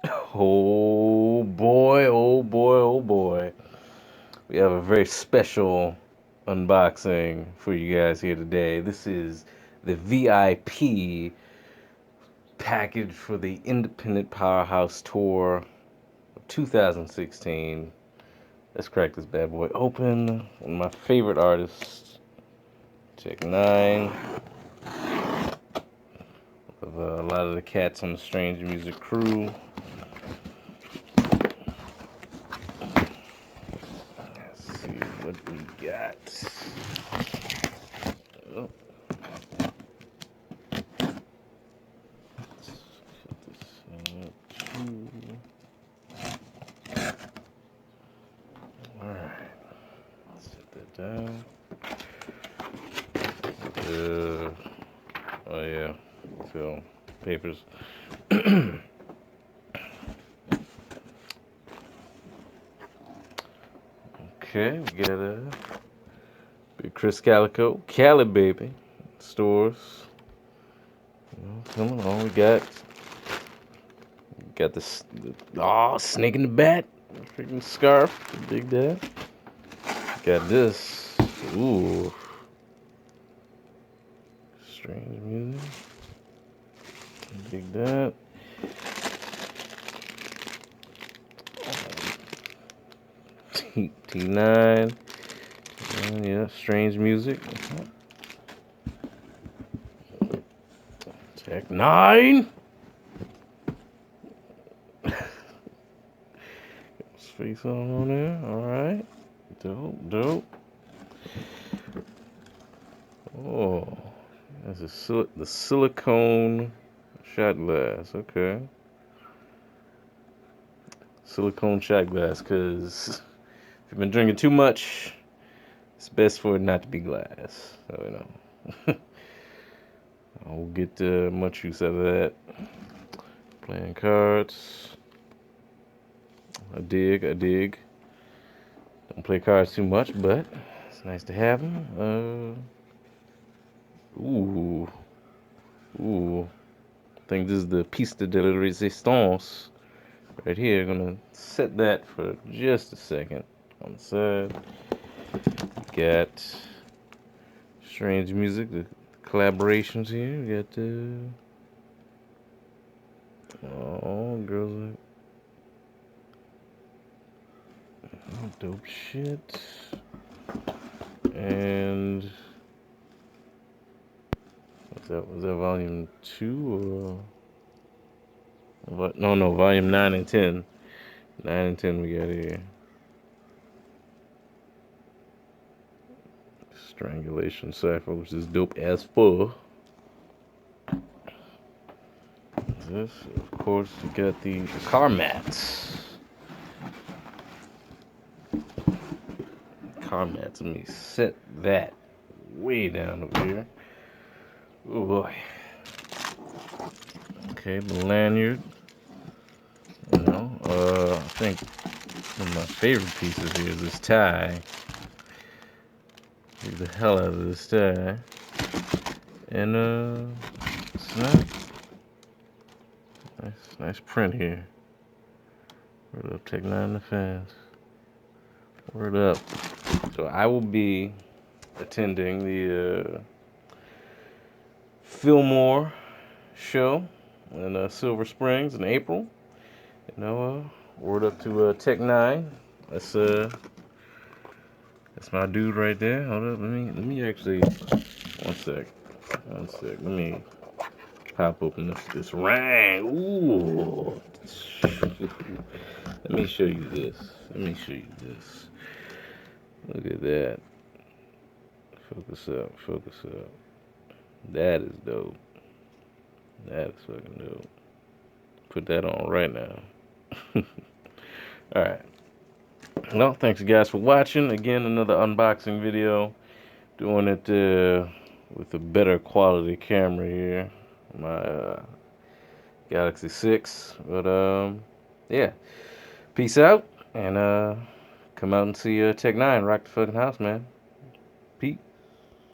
Oh boy, oh boy, oh boy. We have a very special unboxing for you guys here today. This is the VIP package for the Independent Powerhouse Tour of 2016. Let's crack this bad boy open. One of my favorite artists, N9ne, of a lot of the cats on the Strange Music crew. Let's see what we got. Oh, alright, set that down. Oh yeah, so papers. Okay, we got a big Chris Calico, Cali baby, stores. Coming on, we got this. Oh, snake in the bat, freaking scarf. Dig that. Got this. Ooh, strange music. Dig that. T9. Yeah, strange music. N9ne. Face on there. All right. Dope, dope. Oh, that's the silicone shot glass. Okay. Silicone shot glass, because if you've been drinking too much, it's best for it not to be glass. So, I won't get much use out of that. Playing cards. I dig, I dig. Don't play cards too much, but it's nice to have them. Ooh. Ooh. I think this is the piece de resistance right here. Gonna set that for just a second on the side. Got strange music, the collaborations here. We got oh, girls like dope shit. And was that volume 2 or no, volume 9 and 10. 9 and 10 we got here. Strangulation Cipher, which is dope as fuck. This, of course, we got the car mats. Car mats. Let me set that way down over here. Oh boy. Okay, the lanyard. I think one of my favorite pieces here is this tie. Get the hell out of this tie. And snap. Nice print here. Word up, N9ne the fans. Word up. So I will be attending the Fillmore show in Silver Springs in April. Word up to N9ne. That's my dude right there. Hold up, let me actually one sec. Let me pop open this ring. Ooh. Let me show you this. Look at that. Focus up. That is dope. That is fucking dope. Put that on right now. Alright. Well, thanks you guys for watching. Again, another unboxing video. Doing it with a better quality camera here. My Galaxy 6. But, yeah. Peace out. And come out and see N9ne rock the fucking house, man.